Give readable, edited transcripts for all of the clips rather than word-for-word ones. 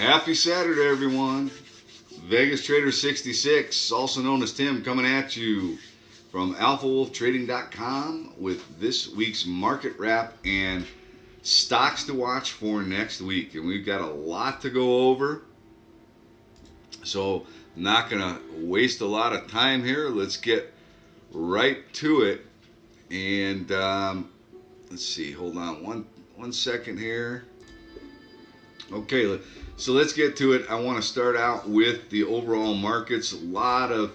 Happy Saturday, everyone. Vegas Trader 66, also known as Tim, coming at you from AlphaWolfTrading.com with this week's market wrap and stocks to watch for next week. And we've got a lot to go over, so I'm not going to waste a lot of time here. Let's get right to it. And let's see, hold on one second here. Okay, so let's get to it. I want to start out with the overall markets. A lot of,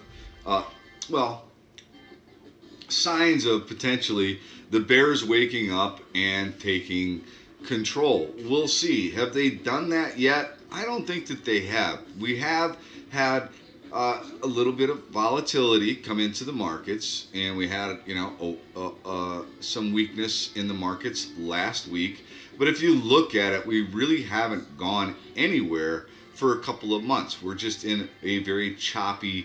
signs of potentially the bears waking up and taking control. We'll see. Have they done that yet? I don't think that they have. We have had a little bit of volatility come into the markets, and we had, some weakness in the markets last week. But if you look at it, we really haven't gone anywhere for a couple of months. We're just in a very choppy,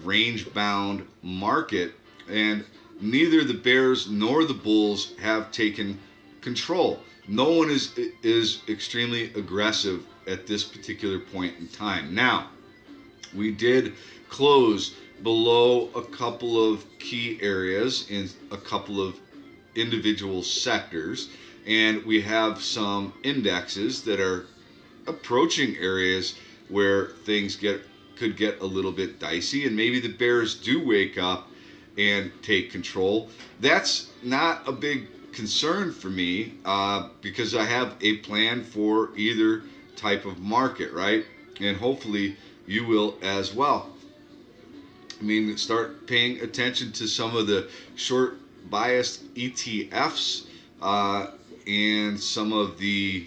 range-bound market, and neither the bears nor the bulls have taken control. No one is extremely aggressive at this particular point in time. Now, we did close below a couple of key areas in a couple of individual sectors, and we have some indexes that are approaching areas where things could get a little bit dicey, and maybe the bears do wake up and take control. That's not a big concern for me because I have a plan for either type of market, right? And hopefully you will as well. I mean, start paying attention to some of the short biased ETFs and some of the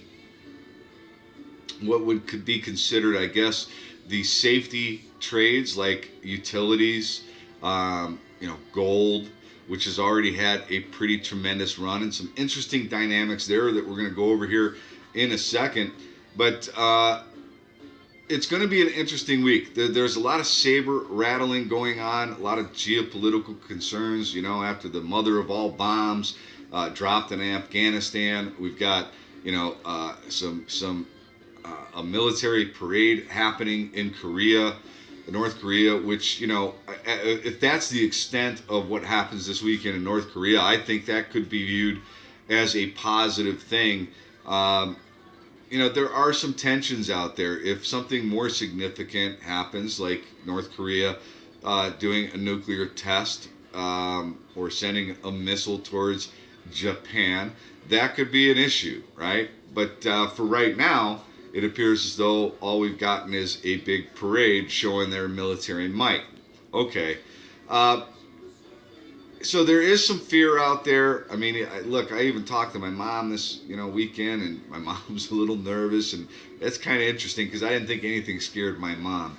what could be considered, I guess, the safety trades like utilities, gold, which has already had a pretty tremendous run, and some interesting dynamics there that we're going to go over here in a second. But it's going to be an interesting week. There's a lot of saber rattling going on, a lot of geopolitical concerns, after the mother of all bombs dropped in Afghanistan. We've got, a military parade happening in North Korea, which, if that's the extent of what happens this weekend in North Korea, I think that could be viewed as a positive thing. There are some tensions out there. If something more significant happens, like North Korea doing a nuclear test or sending a missile towards Japan, that could be an issue, right? But for right now, it appears as though all we've gotten is a big parade showing their military might. Okay. So there is some fear out there. I mean, I even talked to my mom this, weekend, and my mom's a little nervous, and that's kind of interesting because I didn't think anything scared my mom.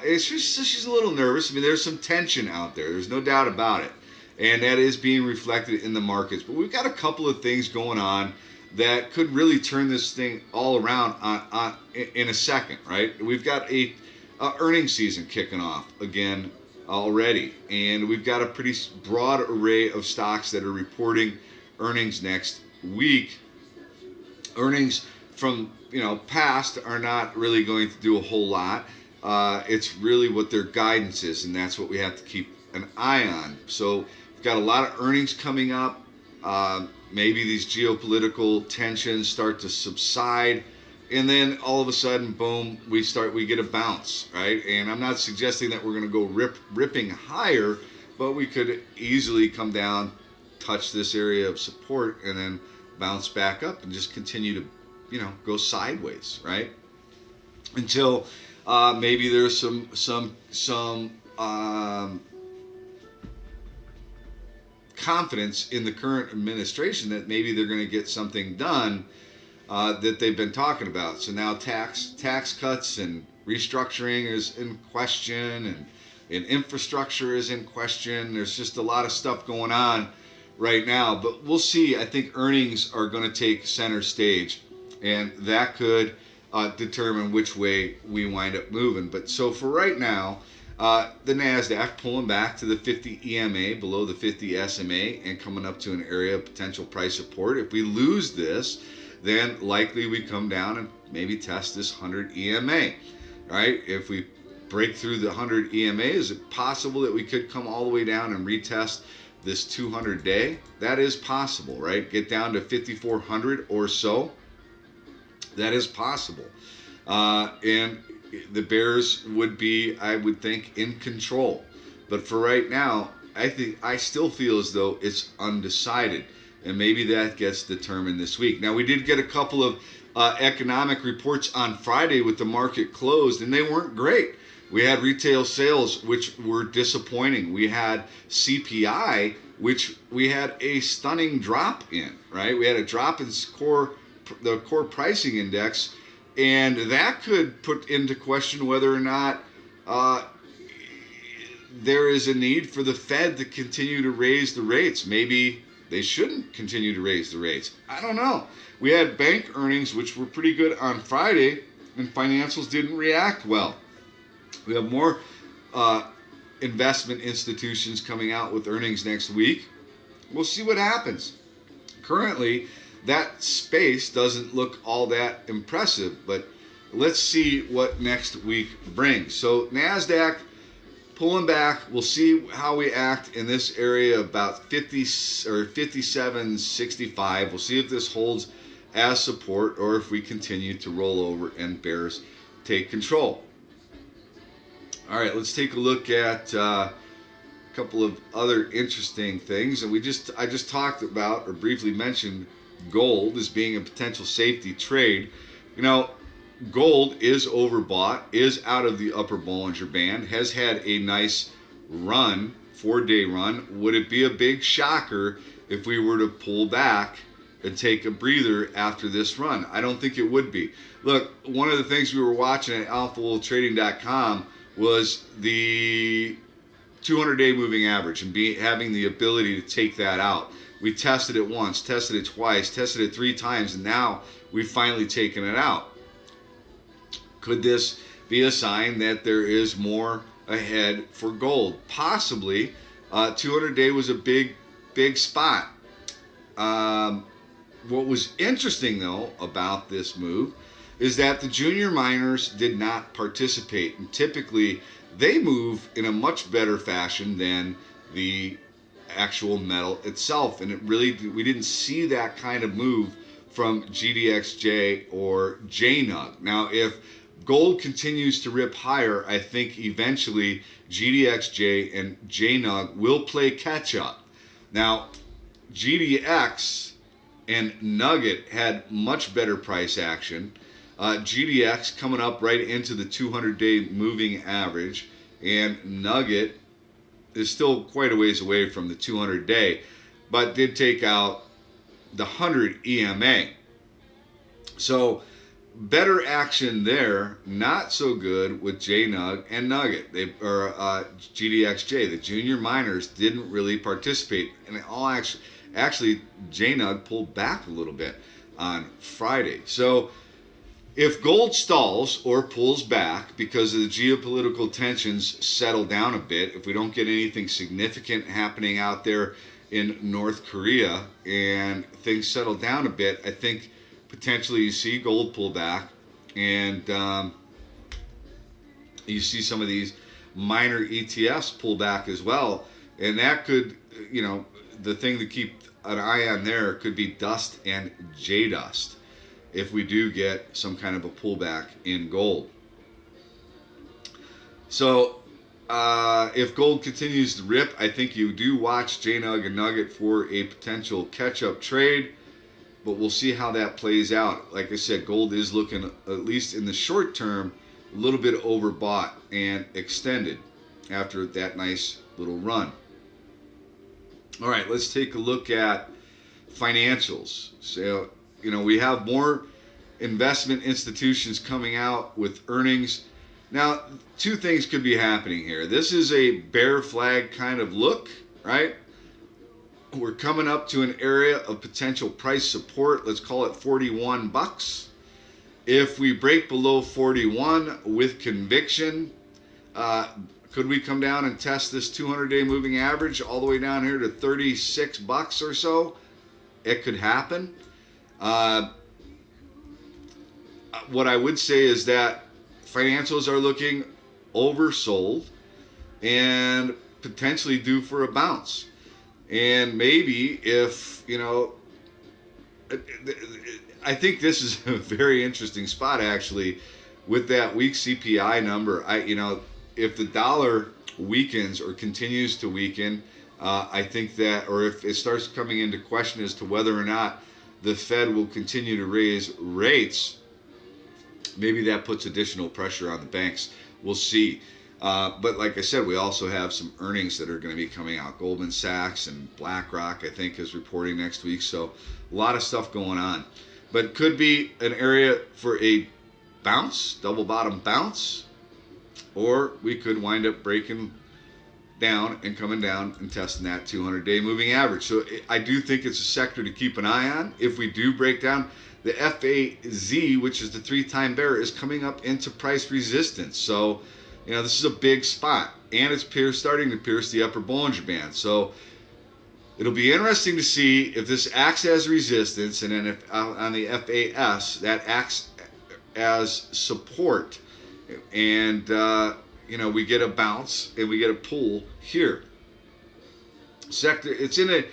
She's a little nervous. I mean, there's some tension out there. There's no doubt about it, and that is being reflected in the markets. But we've got a couple of things going on that could really turn this thing all around in a second, right? We've got a earnings season kicking off again already, and we've got a pretty broad array of stocks that are reporting earnings next week. Earnings from past are not really going to do a whole lot. It's really what their guidance is, and that's what we have to keep an eye on. So we've got a lot of earnings coming up. Maybe these geopolitical tensions start to subside, and then all of a sudden, boom, we get a bounce, right? And I'm not suggesting that we're going to go ripping higher, but we could easily come down, touch this area of support, and then bounce back up and just continue to, go sideways, right? Until maybe there's some confidence in the current administration that maybe they're going to get something done that they've been talking about. So now tax cuts and restructuring is in question, and infrastructure is in question. There's just a lot of stuff going on right now, but we'll see. I think earnings are going to take center stage, and that could determine which way we wind up moving. But so for right now, the NASDAQ pulling back to the 50 EMA, below the 50 SMA, and coming up to an area of potential price support. If we lose this, then likely we come down and maybe test this 100 EMA. Right? If we break through the 100 EMA, is it possible that we could come all the way down and retest this 200 day? That is possible, right? Get down to 5,400 or so. That is possible. And the Bears would be, I would think, in control. But for right now, I still feel as though it's undecided. And maybe that gets determined this week. Now, we did get a couple of economic reports on Friday with the market closed, and they weren't great. We had retail sales, which were disappointing. We had CPI, which we had a stunning drop in, right? We had a drop in the core pricing index, and that could put into question whether or not there is a need for the Fed to continue to raise the rates. Maybe they shouldn't continue to raise the rates. I don't know. We had bank earnings, which were pretty good on Friday, and financials didn't react well. We have more investment institutions coming out with earnings next week. We'll see what happens. Currently, that space doesn't look all that impressive, but let's see what next week brings. So NASDAQ pulling back. We'll see how we act in this area about 50 or 57.65. We'll see if this holds as support or if we continue to roll over and bears take control. All right, let's take a look at a couple of other interesting things. And I just talked about or briefly mentioned gold as being a potential safety trade. You know, gold is overbought, is out of the upper Bollinger Band, has had a nice run, 4-day run. Would it be a big shocker if we were to pull back and take a breather after this run? I don't think it would be. Look, one of the things we were watching at alphawolftrading.com was the 200-day moving average and having the ability to take that out. We tested it once, tested it twice, tested it 3 times, and now we've finally taken it out. Could this be a sign that there is more ahead for gold? Possibly. 200-day was a big spot. What was interesting, though, about this move is that the junior miners did not participate. And typically, they move in a much better fashion than the actual metal itself. And we didn't see that kind of move from GDXJ or JNUG. Now, if gold continues to rip higher, I think eventually GDXJ and JNUG will play catch up. Now, GDX and Nugget had much better price action. GDX coming up right into the 200-day moving average, and Nugget is still quite a ways away from the 200-day, but did take out the 100 EMA. So better action there, not so good with JNUG and Nugget. GDXJ. The junior miners didn't really participate, and they all actually JNUG pulled back a little bit on Friday. So if gold stalls or pulls back because of the geopolitical tensions settle down a bit, if we don't get anything significant happening out there in North Korea and things settle down a bit, I think potentially you see gold pull back, and you see some of these minor ETFs pull back as well. And that could, the thing to keep an eye on there could be dust and J-dust if we do get some kind of a pullback in gold. So if gold continues to rip, I think you do watch JNUG and Nugget for a potential catch-up trade, but we'll see how that plays out. Like I said, gold is looking, at least in the short term, a little bit overbought and extended after that nice little run. All right, let's take a look at financials. So, we have more investment institutions coming out with earnings. Now, 2 things could be happening here. This is a bear flag kind of look, right? We're coming up to an area of potential price support. Let's call it 41 bucks. If we break below 41 with conviction, could we come down and test this 200-day moving average all the way down here to 36 bucks or so? It could happen. what I would say is that financials are looking oversold and potentially due for a bounce. And maybe if, I think this is a very interesting spot actually with that weak CPI number. If the dollar weakens or continues to weaken, I think that, or if it starts coming into question as to whether or not the Fed will continue to raise rates, maybe that puts additional pressure on the banks. We'll see. But like I said, we also have some earnings that are going to be coming out. Goldman Sachs and BlackRock, I think, is reporting next week. So a lot of stuff going on. But it could be an area for a bounce, double bottom bounce, or we could wind up breaking down and coming down and testing that 200-day moving average. So I do think it's a sector to keep an eye on. If we do break down, the FAZ, which is the 3-time bear, is coming up into price resistance. So, this is a big spot, and it's starting to pierce the upper Bollinger Band. So it'll be interesting to see if this acts as resistance, and then if on the FAS that acts as support, and we get a bounce and we get a pull here. Sector, it's in a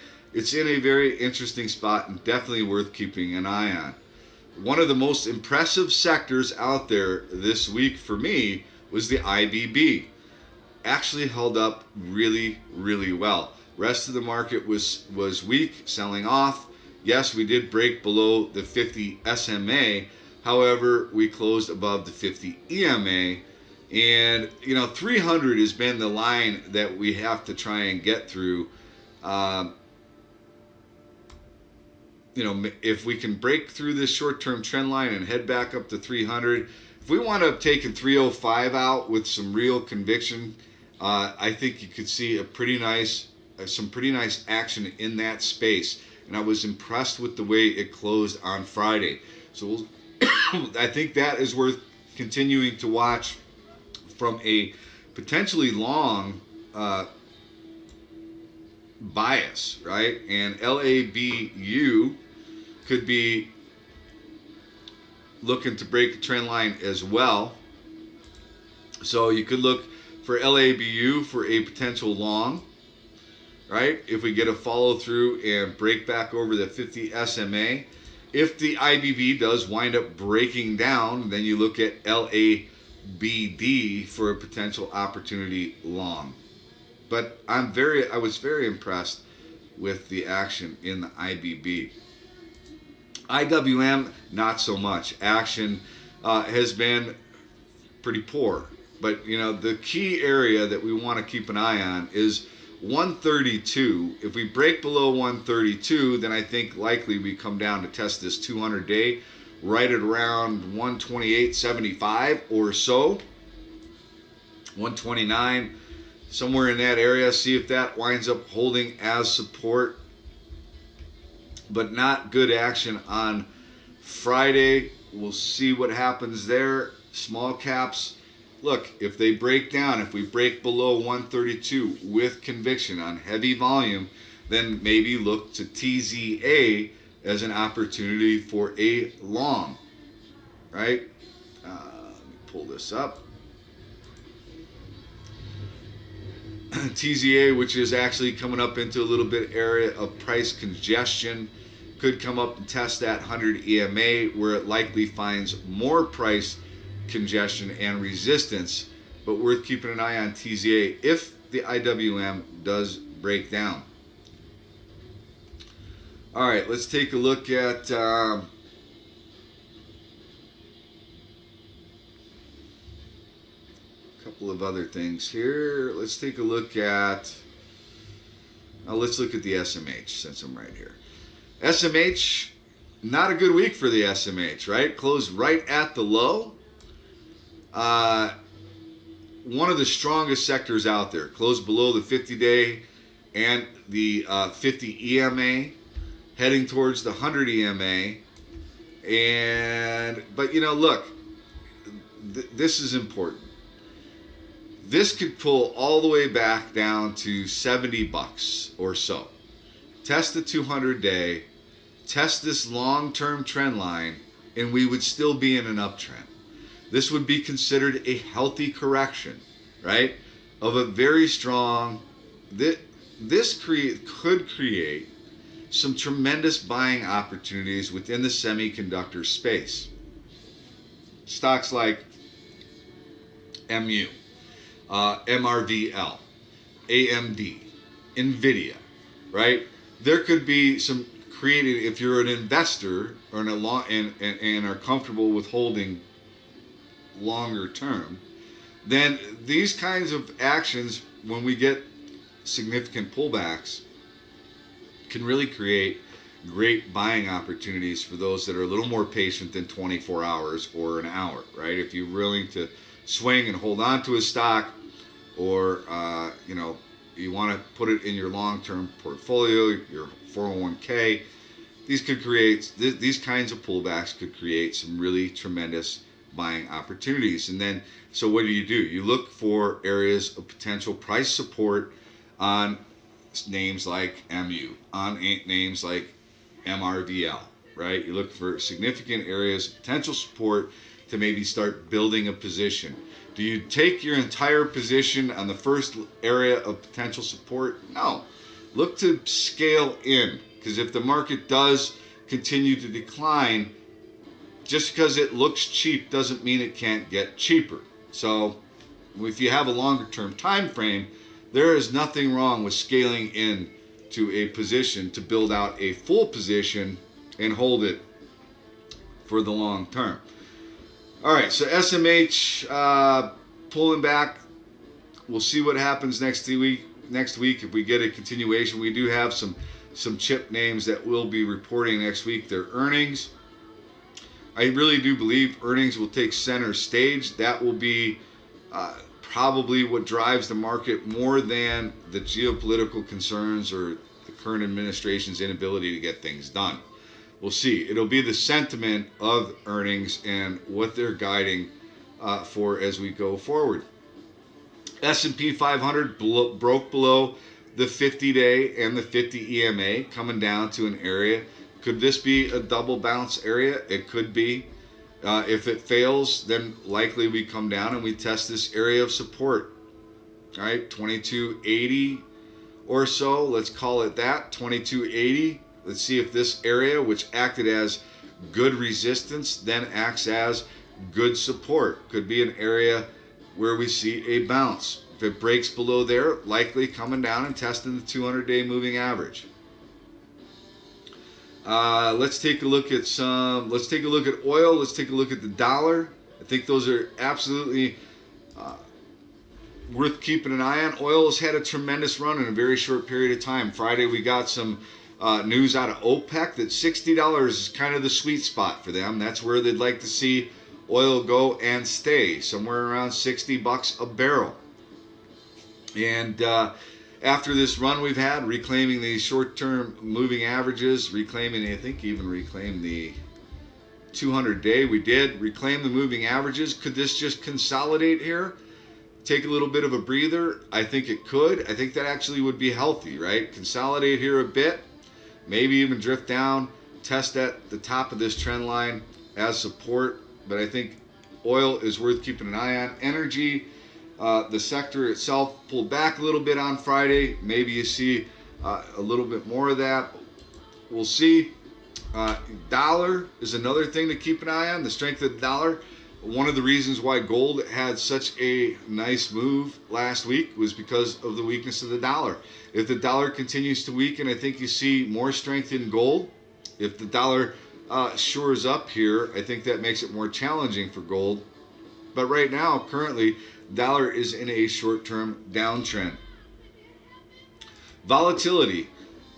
very interesting spot and definitely worth keeping an eye on. One of the most impressive sectors out there this week for me was the IBB. Actually held up really, really well. Rest of the market was weak, selling off. Yes, we did break below the 50 SMA. However, we closed above the 50 EMA. And 300 has been the line that we have to try and get through. If we can break through this short-term trend line and head back up to 300, if we want to have taken 305 out with some real conviction, I think you could see some pretty nice action in that space. And I was impressed with the way it closed on Friday. So I think that is worth continuing to watch from a potentially long bias, right? And LABU could be looking to break the trend line as well. So you could look for LABU for a potential long, right? If we get a follow through and break back over the 50 SMA. If the IBB does wind up breaking down, then you look at LABD for a potential opportunity long. But I was very impressed with the action in the IBB. IWM, not so much. Action has been pretty poor. But, the key area that we want to keep an eye on is 132. If we break below 132, then I think likely we come down to test this 200-day right at around 128.75 or so. 129, somewhere in that area. See if that winds up holding as support. But not good action on Friday. We'll see what happens there. Small caps. Look, if they break down, if we break below 132 with conviction on heavy volume, then maybe look to TZA as an opportunity for a long, right? Let me pull this up. TZA, which is actually coming up into a little bit area of price congestion, could come up and test that 100 EMA where it likely finds more price congestion and resistance, but worth keeping an eye on TZA if the IWM does break down. All right, let's take a look at a couple of other things here. Let's take a look at, let's look at the SMH since I'm right here. SMH, not a good week for the SMH, right? Closed right at the low. One of the strongest sectors out there. Closed below the 50-day and the 50 EMA, heading towards the 100 EMA. But look, this is important. This could pull all the way back down to $70 or so. Test the 200-day, test this long-term trend line, and we would still be in an uptrend. This would be considered a healthy correction, right? Of a very strong, this could create some tremendous buying opportunities within the semiconductor space. Stocks like MU, MRVL, AMD, NVIDIA, right? There could be some created, if you're an investor or in a long and are comfortable with holding longer term, then these kinds of actions, when we get significant pullbacks, can really create great buying opportunities for those that are a little more patient than 24 hours or an hour, right? If you're willing to swing and hold on to a stock, or you want to put it in your long-term portfolio, your 401k, these kinds of pullbacks could create some really tremendous buying opportunities. And then, so what do? You look for areas of potential price support on names like MU, on names like MRVL, right? You look for significant areas of potential support to maybe start building a position. Do you take your entire position on the first area of potential support? No. Look to scale in, because if the market does continue to decline, just because it looks cheap doesn't mean it can't get cheaper. So if you have a longer term time frame, there is nothing wrong with scaling in to a position to build out a full position and hold it for the long term. All right, so SMH pulling back. We'll see what happens next week. If we get a continuation, we do have some chip names that will be reporting next week their earnings. I really do believe earnings will take center stage. That will be probably what drives the market more than the geopolitical concerns or the current administration's inability to get things done. We'll see. It'll be the sentiment of earnings and what they're guiding for as we go forward. S&P 500 broke below the 50-day and the 50 EMA, coming down to an area. Could this be a double bounce area? It could be. If it fails, then likely we come down and we test this area of support. All right, 2280 or so. Let's call it that, 2280. Let's see if this area, which acted as good resistance, then acts as good support. Could be an area where we see a bounce. If it breaks below there, likely coming down and testing the 200-day moving average. Let's take a look at oil. Let's take a look at the dollar. I think those are absolutely worth keeping an eye on. Oil has had a tremendous run in a very short period of time. Friday we got some news out of OPEC that $60 is kind of the sweet spot for them. That's where they'd like to see oil go and stay, somewhere around $60 a barrel. And after this run we've had, reclaiming the short-term moving averages, I think even reclaim the 200-day. We did reclaim the moving averages. Could this just consolidate here? Take a little bit of a breather? I think it could. I think that actually would be healthy, right? Consolidate here a bit, maybe even drift down, test at the top of this trend line as support. But I think oil is worth keeping an eye on. Energy, the sector itself pulled back a little bit on Friday. Maybe you see a little bit more of that. We'll see. Dollar is another thing to keep an eye on, the strength of the dollar. One of the reasons why gold had such a nice move last week was because of the weakness of the dollar. If the dollar continues to weaken, I think you see more strength in gold. If the dollar shores up here, I think that makes it more challenging for gold. But right now, currently, dollar is in a short-term downtrend. Volatility,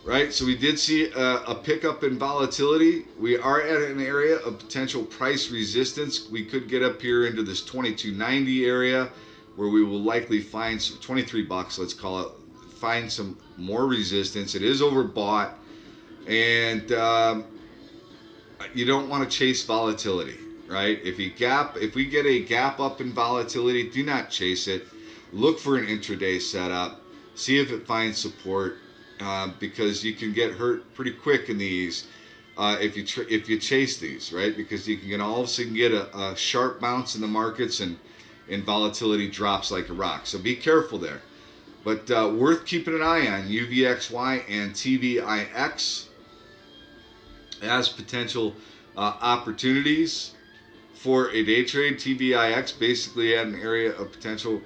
right? So we did see a pickup in volatility. We are at an area of potential price resistance. We could get up here into this 2290 area where we will likely find some $23, let's call it, find some more resistance. It is overbought, and you don't want to chase volatility, right? If we get a gap up in volatility, do not chase it. Look for an intraday setup. See if it finds support, because you can get hurt pretty quick in these. if you chase these, right? Because you can all of a sudden get a sharp bounce in the markets, and volatility drops like a rock. So be careful there. But worth keeping an eye on, UVXY and TVIX as potential opportunities for a day trade. TVIX basically at an area of potential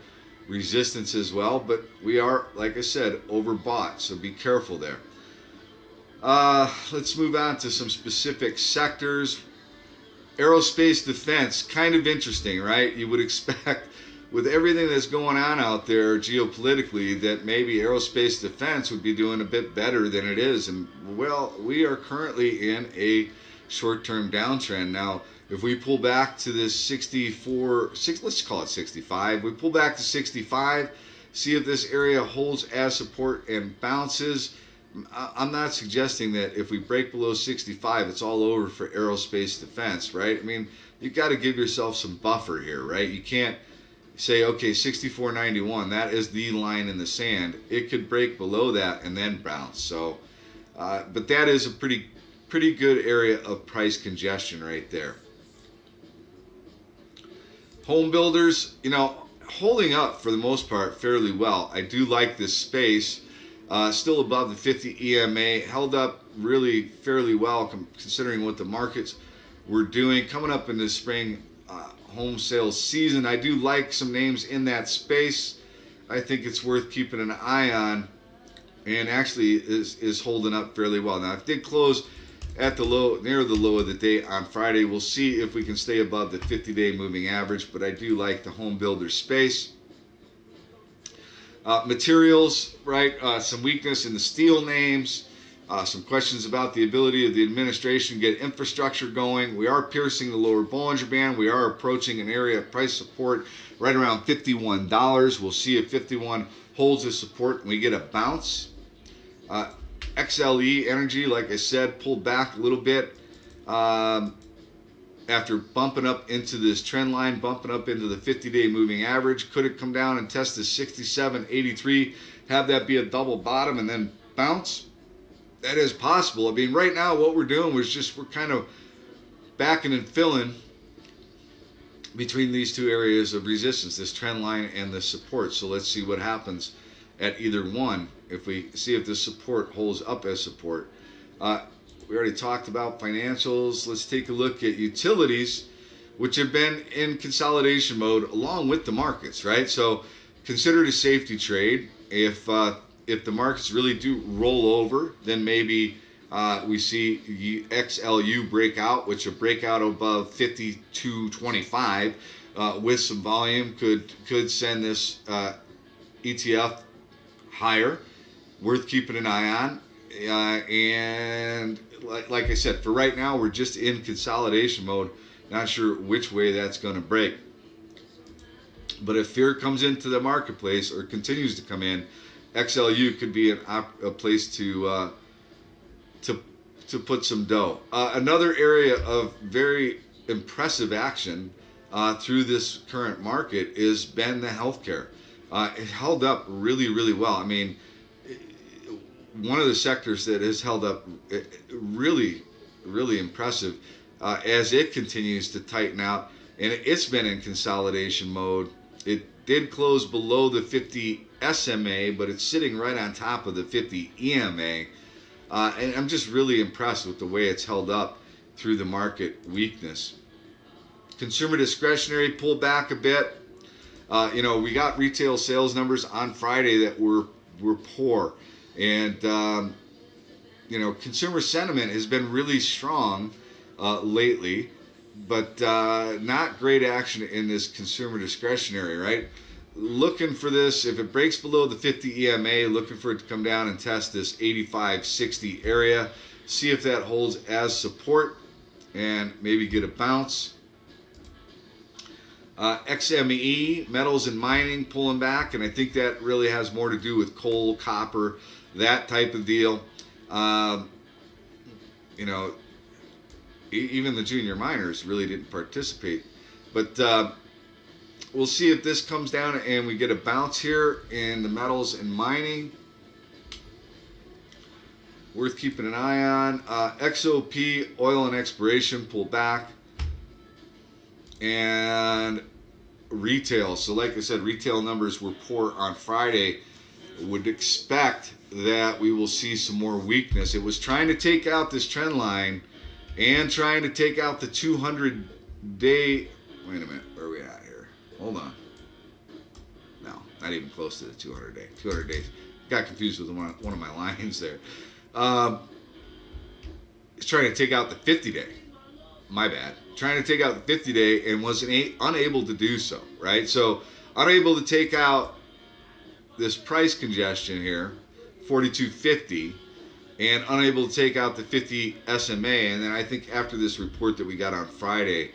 resistance as well, but we are, like I said, overbought, so be careful there. Let's move on to some specific sectors. Aerospace defense, kind of interesting, right? You would expect, with everything that's going on out there geopolitically, that maybe aerospace defense would be doing a bit better than it is. And, well, we are currently in a short-term downtrend. Now, if we pull back to this 64, let's call it 65. We pull back to 65, see if this area holds as support and bounces. I'm not suggesting that if we break below 65, it's all over for aerospace defense, right? I mean, you've got to give yourself some buffer here, right? You can't say, okay, 64.91, that is the line in the sand. It could break below that and then bounce. So, but that is a pretty good area of price congestion right there. Home builders, holding up for the most part fairly well. I do like this space. Still above the 50 EMA, held up really fairly well considering what the markets were doing. Coming up in the spring home sales season, I do like some names in that space. I think it's worth keeping an eye on, and actually is holding up fairly well. Now, it did close at the low, near the low of the day on Friday. We'll see if we can stay above the 50-day moving average, but I do like the home builder space. Materials, right? Some weakness in the steel names. Some questions about the ability of the administration to get infrastructure going. We are piercing the lower Bollinger Band. We are approaching an area of price support right around $51. We'll see if 51 holds the support and we get a bounce. XLE Energy, like I said, pulled back a little bit after bumping up into this trend line, bumping up into the 50-day moving average. Could it come down and test the 67.83, have that be a double bottom and then bounce? That is possible. I mean, right now what we're doing was we're kind of backing and filling between these two areas of resistance, this trend line and the support. So let's see what happens at either one. If we see if the support holds up as support. We already talked about financials. Let's take a look at utilities, which have been in consolidation mode along with the markets, right? So consider it a safety trade. If the markets really do roll over, then maybe we see XLU break out, which a breakout above 52.25 with some volume could send this ETF higher. Worth keeping an eye on. And like I said, for right now, we're just in consolidation mode. Not sure which way that's going to break. But if fear comes into the marketplace or continues to come in, XLU could be a place to put some dough. Another area of very impressive action through this current market has been the healthcare. It held up really, really well. I mean, one of the sectors that has held up really, really impressive as it continues to tighten out, and it's been in consolidation mode. It did close below the 50 SMA, but it's sitting right on top of the 50 EMA, and I'm just really impressed with the way it's held up through the market weakness. Consumer discretionary pulled back a bit. We got retail sales numbers on Friday that were poor. And, consumer sentiment has been really strong lately, but not great action in this consumer discretionary, right? Looking for this, if it breaks below the 50 EMA, looking for it to come down and test this 85.60 area, see if that holds as support and maybe get a bounce. XME, metals and mining, pulling back, and I think that really has more to do with coal, copper, that type of deal. Even the junior miners really didn't participate. But we'll see if this comes down and we get a bounce here in the metals and mining. worth keeping an eye on. XOP, oil and exploration, pulled back. And retail. So like I said, retail numbers were poor on Friday. Would expect that we will see some more weakness. It was trying to take out this trend line and trying to take out the 200-day. Wait a minute, where are we at here? Hold on. No, not even close to the 200-day. 200 days. Got confused with one of my lines there. It's trying to take out the 50-day. My bad. Trying to take out the 50-day and was unable to do so, right? So unable to take out this price congestion here, 42.50, and unable to take out the 50 SMA. And then I think after this report that we got on Friday,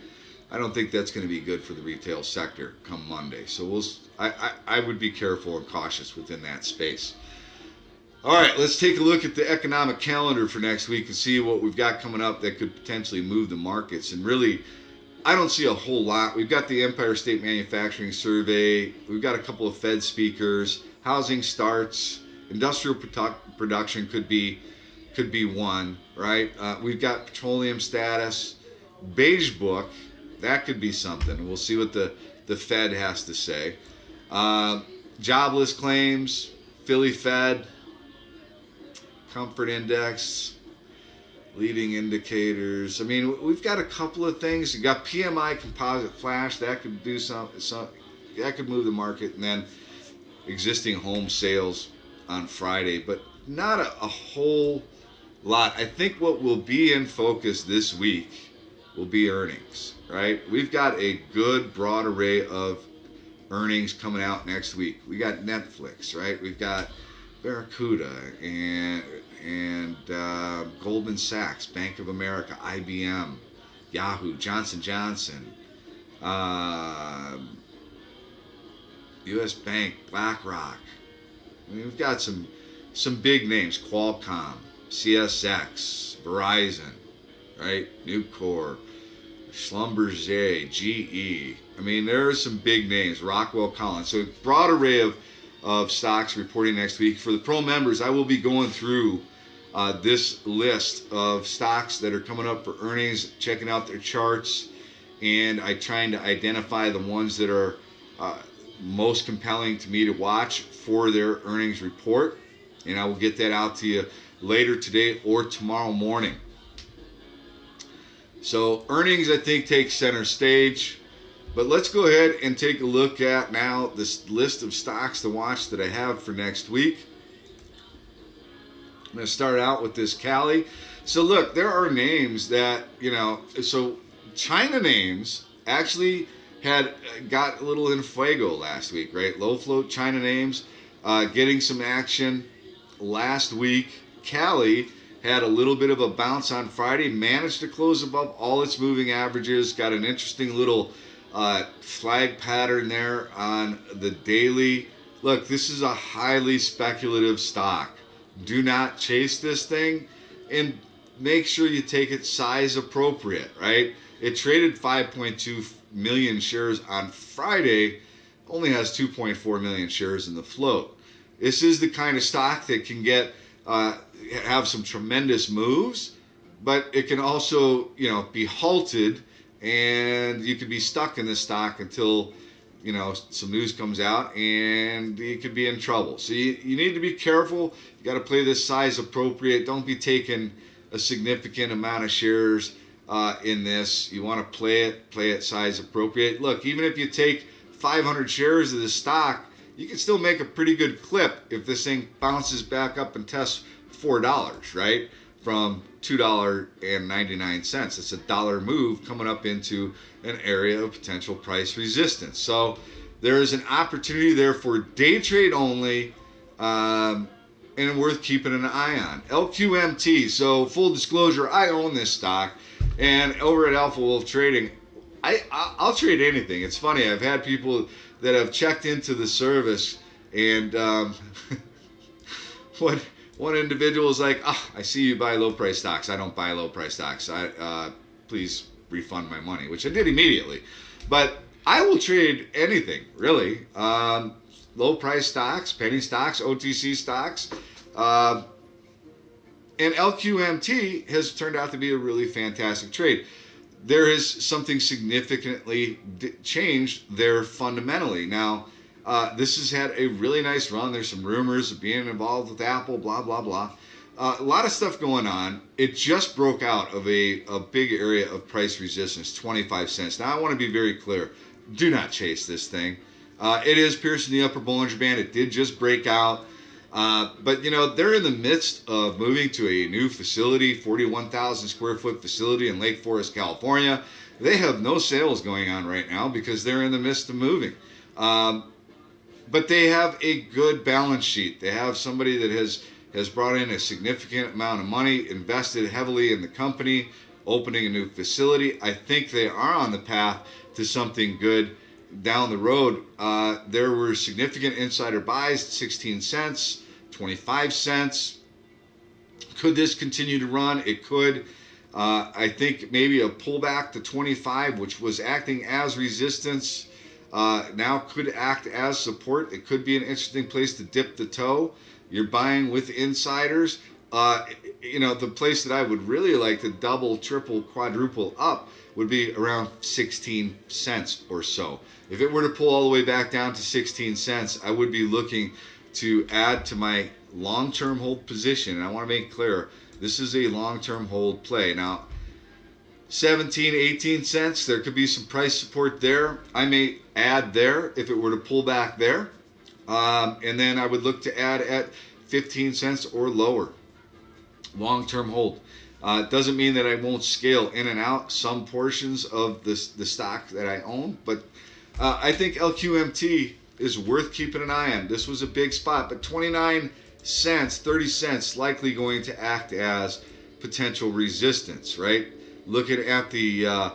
I don't think that's going to be good for the retail sector come Monday. So I would be careful and cautious within that space. All right, let's take a look at the economic calendar for next week and see what we've got coming up that could potentially move the markets. And really, I don't see a whole lot. We've got the Empire State Manufacturing Survey. We've got a couple of Fed speakers. Housing starts. Industrial production could be one, right? We've got petroleum status. Beige book, that could be something. We'll see what the Fed has to say. Jobless claims, Philly Fed, comfort index, leading indicators. I mean, we've got a couple of things. You've got PMI composite flash, that could do something, that could move the market, and then existing home sales on Friday, but not a whole lot. I think what will be in focus this week will be earnings, right? We've got a good broad array of earnings coming out next week. We got Netflix, right? We've got Barracuda and Goldman Sachs, Bank of America, IBM, Yahoo, Johnson Johnson, U.S. Bank, BlackRock. I mean, we've got some big names: Qualcomm, CSX, Verizon, right? Nucor, Schlumberger, GE. I mean, there are some big names. Rockwell Collins. So a broad array of stocks reporting next week. For the pro members, I will be going through this list of stocks that are coming up for earnings, checking out their charts, and I trying to identify the ones that are most compelling to me to watch for their earnings report, and I will get that out to you later today or tomorrow morning. So earnings, I think, take center stage, but let's go ahead and take a look at now this list of stocks to watch that I have for next week. I'm going to start out with this Cali. So look, there are names that, so China names actually got a little in fuego last week, right? Low float China names getting some action last week. Cali had a little bit of a bounce on Friday, managed to close above all its moving averages, got an interesting little flag pattern there on the daily. Look, this is a highly speculative stock. Do not chase this thing, and make sure you take it size appropriate, right? It traded 5.2 million shares on Friday, only has 2.4 million shares in the float. This is the kind of stock that can get have some tremendous moves, but it can also be halted, and you could be stuck in this stock until some news comes out, and you could be in trouble. So you need to be careful. You got to play this size appropriate. Don't be taking a significant amount of shares in this. You want to play it size appropriate. Look, even if you take 500 shares of the stock, you can still make a pretty good clip if this thing bounces back up and tests $4, right? From $2.99. It's a dollar move coming up into an area of potential price resistance. So there is an opportunity there for day trade only, and worth keeping an eye on. LQMT. So full disclosure, I own this stock, and over at Alpha Wolf Trading, I'll trade anything. It's funny. I've had people that have checked into the service, and one individual is like, I see you buy low price stocks. I don't buy low price stocks. Please refund my money, which I did immediately. But I will trade anything, really. Low price stocks, penny stocks, OTC stocks. And LQMT has turned out to be a really fantastic trade. There has something significantly changed there fundamentally. Now, this has had a really nice run. There's some rumors of being involved with Apple, blah, blah, blah. A lot of stuff going on. It just broke out of a big area of price resistance, 25 cents. Now, I want to be very clear. Do not chase this thing. It is piercing the upper Bollinger Band. It did just break out. But, you know, they're in the midst of moving to a new facility, 41,000 square foot facility in Lake Forest, California. They have no sales going on right now because they're in the midst of moving. But they have a good balance sheet. They have somebody that has brought in a significant amount of money, invested heavily in the company, opening a new facility. I think they are on the path to something good down the road. There were significant insider buys at 16 cents, 25 cents. Could this continue to run? It could. I think maybe a pullback to 25, which was acting as resistance, now could act as support. It could be an interesting place to dip the toe. You're buying with insiders. You know, the place that I would really like to double, triple, quadruple up would be around 16 cents or so. If it were to pull all the way back down to 16 cents, I would be looking to add to my long-term hold position. And I want to make clear, this is a long-term hold play. Now, 17, 18 cents, there could be some price support there. I may add there if it were to pull back there. And then I would look to add at 15 cents or lower. Long-term hold. It doesn't mean that I won't scale in and out some portions of the stock that I own, but I think LQMT is worth keeping an eye on. This was a big spot, but 29 cents, 30 cents likely going to act as potential resistance, right? Looking at the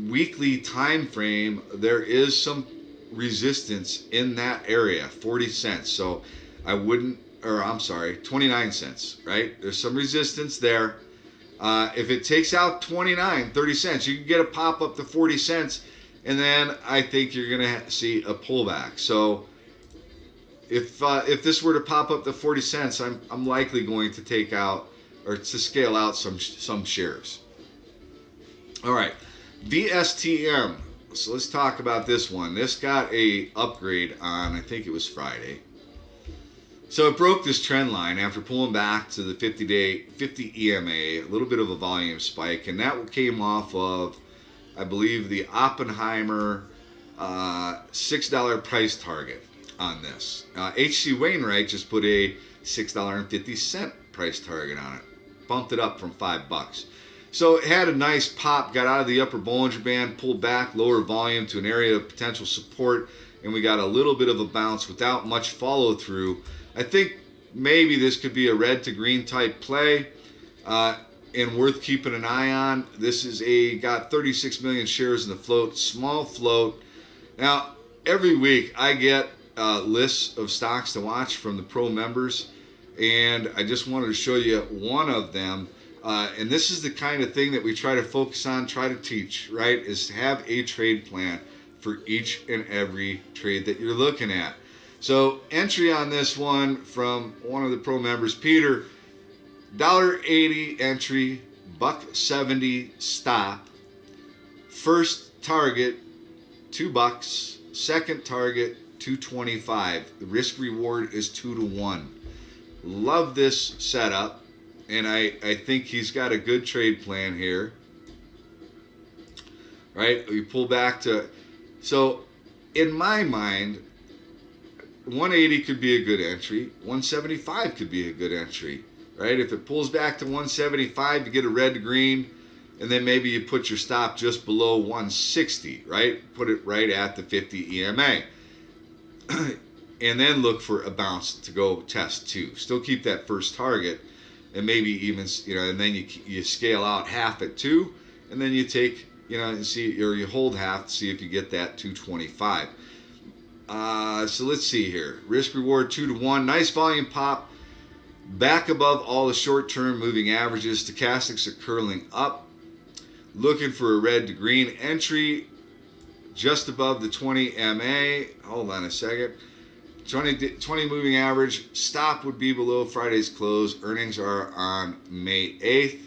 weekly time frame, there is some resistance in that area, 40 cents. So I wouldn't, or I'm sorry, 29 cents, right? There's some resistance there. If it takes out 29, 30 cents, you can get a pop up to 40 cents, and then I think you're going to see a pullback. So if this were to pop up to 40 cents, I'm likely going to take out or to scale out some shares. All right, VSTM. So let's talk about this one. This got a upgrade on, I think it was Friday. So it broke this trend line after pulling back to the 50 EMA, a little bit of a volume spike, and that came off of, I believe, the Oppenheimer $6 price target on this. H.C. Wainwright just put a $6.50 price target on it, bumped it up from $5. So it had a nice pop, got out of the upper Bollinger Band, pulled back, lower volume to an area of potential support, and we got a little bit of a bounce without much follow through. I think maybe this could be a red to green type play and worth keeping an eye on. This is got 36 million shares in the float, small float. Now, every week I get lists of stocks to watch from the pro members, and I just wanted to show you one of them. And this is the kind of thing that we try to focus on, try to teach, right? Is to have a trade plan for each and every trade that you're looking at. So entry on this one from one of the pro members, Peter, $1.80 entry, $1.70 stop. First target, $2. Second target, $2.25. The risk reward is 2 to 1. Love this setup, and I think he's got a good trade plan here. Right? We pull back to, so in my mind, 180 could be a good entry. 175 could be a good entry, right? If it pulls back to 175, you get a red to green, and then maybe you put your stop just below 160, right? Put it right at the 50 EMA. And then look for a bounce to go test 2. Still keep that first target, and maybe even, and then you scale out half at 2, and then you take, and see, or you hold half to see if you get that 225. So let's see here. Risk reward 2 to 1. Nice volume pop. Back above all the short-term moving averages. Stochastics are curling up. Looking for a red to green entry just above the 20 MA. Hold on a second. 20 moving average. Stop would be below Friday's close. Earnings are on May 8th.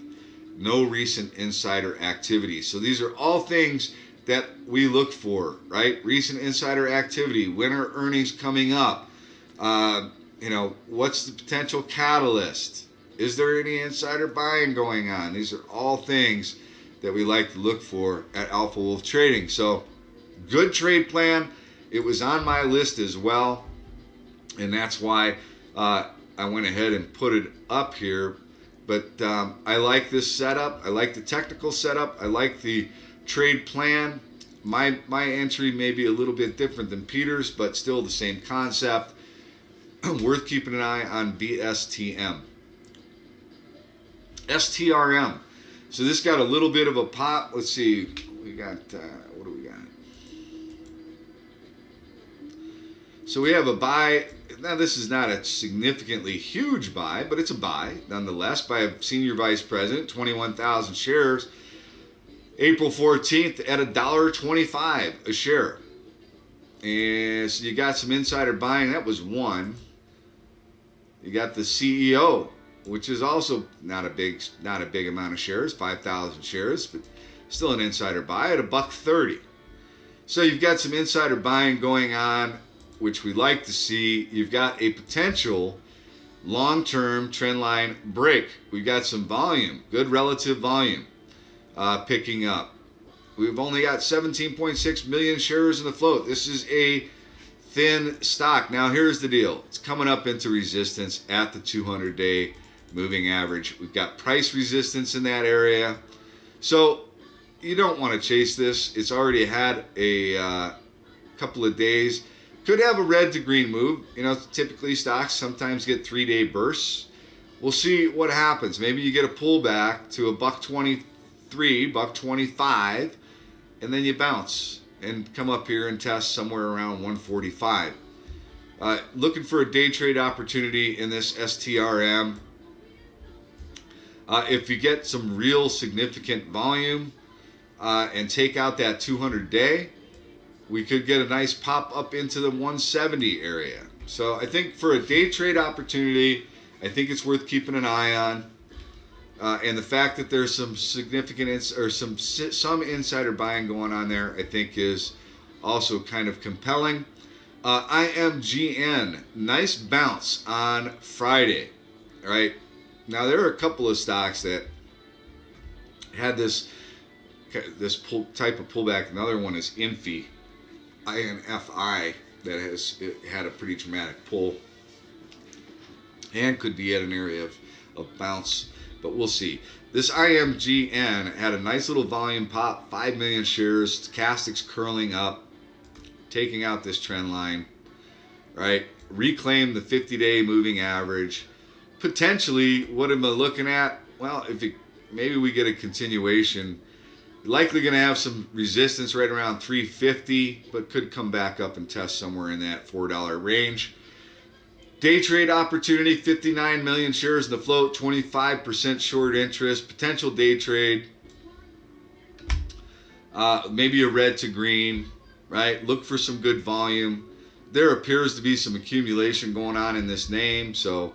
No recent insider activity. So these are all things that we look for, right? Recent insider activity. When are earnings coming up? What's the potential catalyst? Is there any insider buying going on? These are all things that we like to look for at Alpha Wolf Trading. So, good trade plan. It was on my list as well, and that's why I went ahead and put it up here. But I like this setup. I like the technical setup. I like the trade plan. My entry may be a little bit different than Peter's, but still the same concept. Worth keeping an eye on BSTM. STRM. So this got a little bit of a pop. Let's see. We got, what do we got? So we have a buy. Now this is not a significantly huge buy, but it's a buy nonetheless by a senior vice president, 21,000 shares. April 14th at $1.25 a share. And so you got some insider buying. That was one. You got the CEO, which is also not a big amount of shares, 5,000 shares, but still an insider buy at $1.30. So you've got some insider buying going on, which we like to see. You've got a potential long-term trend line break. We've got some volume, good relative volume picking up. We've only got 17.6 million shares in the float. This is a thin stock. Now here's the deal. It's coming up into resistance at the 200-day moving average. We've got price resistance in that area. So you don't want to chase this. It's already had a couple of days. Could have a red to green move. Typically stocks sometimes get 3-day bursts. We'll see what happens. Maybe you get a pullback to $1.23, $1.25, and then you bounce and come up here and test somewhere around 145. Looking for a day trade opportunity in this STRM. If you get some real significant volume and take out that 200-day, we could get a nice pop up into the 170 area. So I think for a day trade opportunity, I think it's worth keeping an eye on. And the fact that there's some significant some insider buying going on there, I think is also kind of compelling. IMGN, nice bounce on Friday. All right. Now there are a couple of stocks that had this type of pullback. Another one is INFI, INFI, that had a pretty dramatic pull and could be at an area of bounce. But we'll see. This IMGN had a nice little volume pop, 5 million shares. Stochastics curling up, taking out this trend line, right? Reclaim the 50-day moving average. Potentially, what am I looking at? Well, maybe we get a continuation. Likely going to have some resistance right around 350, but could come back up and test somewhere in that $4 range. Day trade opportunity, 59 million shares in the float, 25% short interest, potential day trade. Maybe a red to green, right? Look for some good volume. There appears to be some accumulation going on in this name, so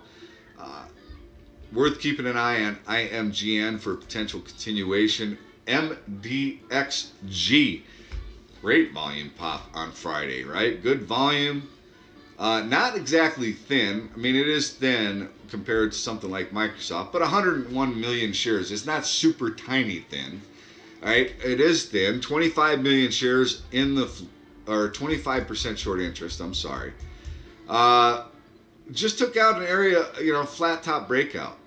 worth keeping an eye on IMGN for potential continuation. MDXG, great volume pop on Friday, right? Good volume. Not exactly thin. I mean, it is thin compared to something like Microsoft, but 101 million shares. It's not super tiny thin. All right, it is thin. 25 million shares or 25% short interest. I'm sorry. Just took out an area, flat top breakout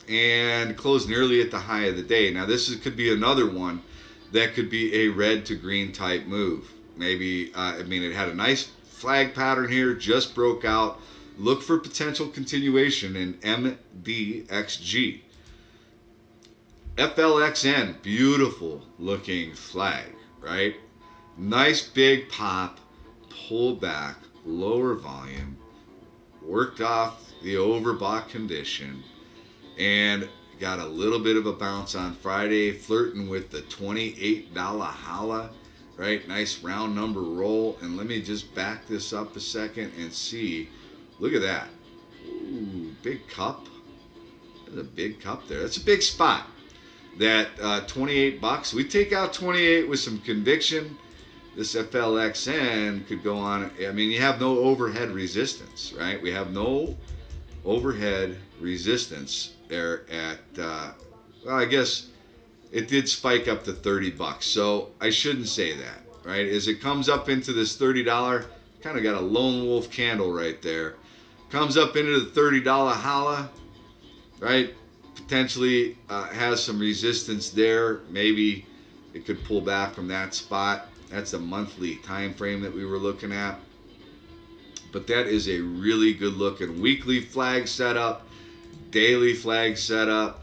and closed nearly at the high of the day. Now, could be another one that could be a red to green type move. Maybe, it had a nice flag pattern here, just broke out. Look for potential continuation in MDXG. FLXN, beautiful looking flag, right? Nice big pop, pull back, lower volume, worked off the overbought condition, and got a little bit of a bounce on Friday, flirting with the $28 holla. right? Nice round number roll. And let me just back this up a second and see. Look at that. Ooh, big cup. There's a big cup there. That's a big spot. That 28 bucks. We take out 28 with some conviction. This FLXN could go on. I mean, you have no overhead resistance, right? We have no overhead resistance there at, well, I guess it did spike up to 30 bucks. So I shouldn't say that, right? As it comes up into this $30, kind of got a lone wolf candle right there. Comes up into the $30 holla, right? Potentially has some resistance there. Maybe it could pull back from that spot. That's a monthly time frame that we were looking at. But that is a really good looking weekly flag setup, daily flag setup.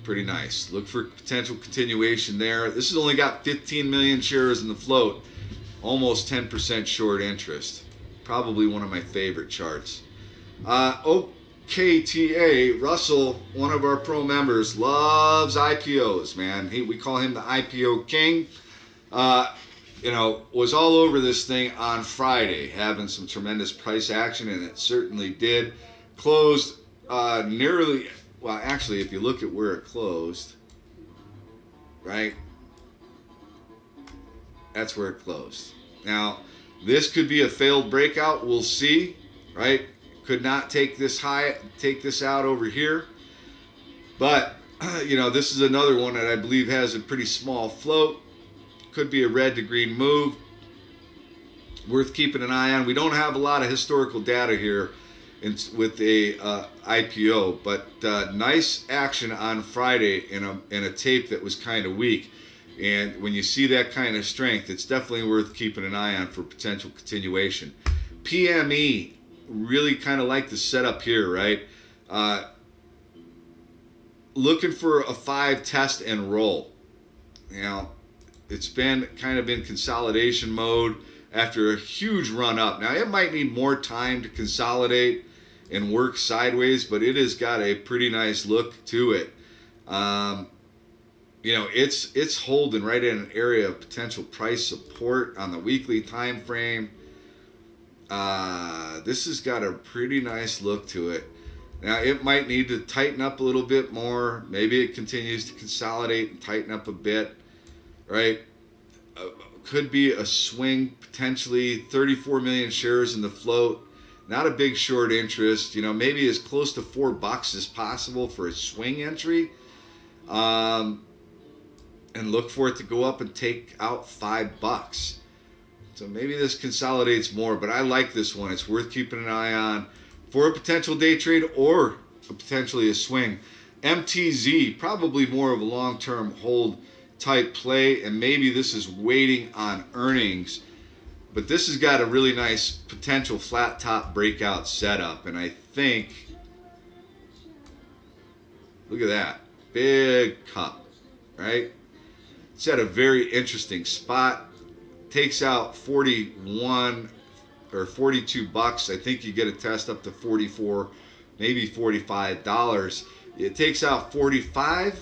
Pretty nice. Look for potential continuation there. This has only got 15 million shares in the float, almost 10% short interest. Probably one of my favorite charts. OKTA, Russell, one of our pro members, loves IPOs, man. We call him the IPO king. Was all over this thing on Friday, having some tremendous price action, and it certainly did. Closed nearly, well, actually, if you look at where it closed, right, that's where it closed. Now, this could be a failed breakout. We'll see, right? Could not take this high, take this out over here. But, this is another one that I believe has a pretty small float. Could be a red to green move. Worth keeping an eye on. We don't have a lot of historical data here with a IPO, but nice action on Friday in a tape that was kind of weak. And when you see that kind of strength, it's definitely worth keeping an eye on for potential continuation. PME, really kind of like the setup here, right? Looking for a 5 test and roll. It's been kind of in consolidation mode after a huge run up. Now, it might need more time to consolidate and work sideways, but it has got a pretty nice look to it. It's holding right in an area of potential price support on the weekly time frame. This has got a pretty nice look to it. Now, it might need to tighten up a little bit more. Maybe it continues to consolidate and tighten up a bit, right? Could be a swing, potentially 34 million shares in the float. Not a big short interest. Maybe as close to $4 as possible for a swing entry. And look for it to go up and take out $5. So maybe this consolidates more, but I like this one. It's worth keeping an eye on for a potential day trade or potentially a swing. MTZ, probably more of a long-term hold type play, and maybe this is waiting on earnings, but this has got a really nice potential flat top breakout setup, and I think, look at that, big cup, right? It's at a very interesting spot. Takes out 41 or 42 bucks. I think you get a test up to 44, maybe $45. It takes out 45.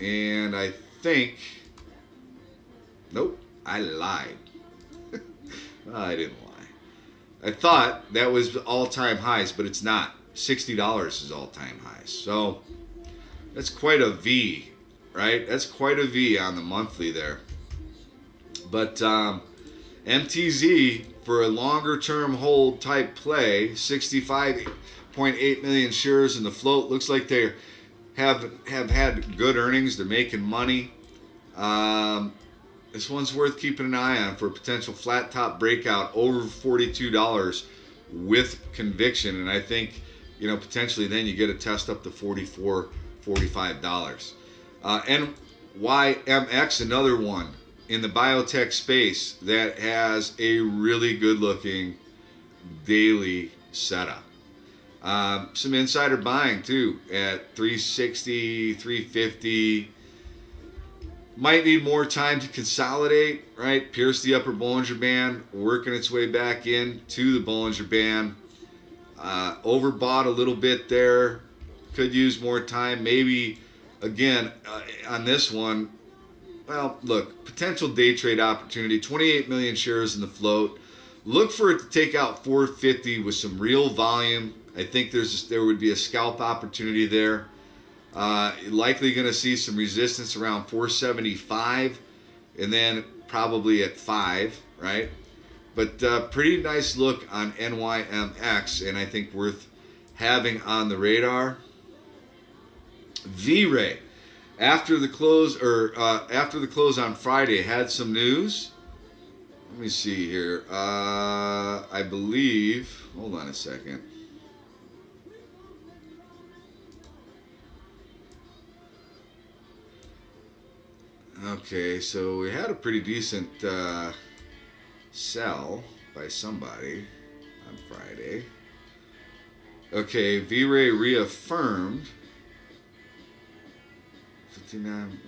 And I think, nope, I lied. I didn't lie. I thought that was all-time highs, but it's not. $60 is all-time highs. So that's quite a V, right? That's quite a V on the monthly there. But MTZ, for a longer-term hold type play, 65.8 million shares in the float. Looks like they have had good earnings. They're making money. This one's worth keeping an eye on for a potential flat top breakout over $42 with conviction. And I think, potentially then you get a test up to $44, $45. NYMX, another one in the biotech space that has a really good looking daily setup. Some insider buying too at 360, 350. Might need more time to consolidate, right? Pierce the upper Bollinger Band, working its way back in to the Bollinger Band. Overbought a little bit there. Could use more time. Maybe, again, on this one, well, look, potential day trade opportunity, 28 million shares in the float. Look for it to take out 450 with some real volume. I think there would be a scalp opportunity there. Likely going to see some resistance around 475, and then probably at 5, right? But pretty nice look on NYMX, and I think worth having on the radar. V-Ray, after the close on Friday, had some news. Let me see here. I believe. Hold on a second. Okay, so we had a pretty decent sell by somebody on Friday. Okay, V-Ray reaffirmed 59.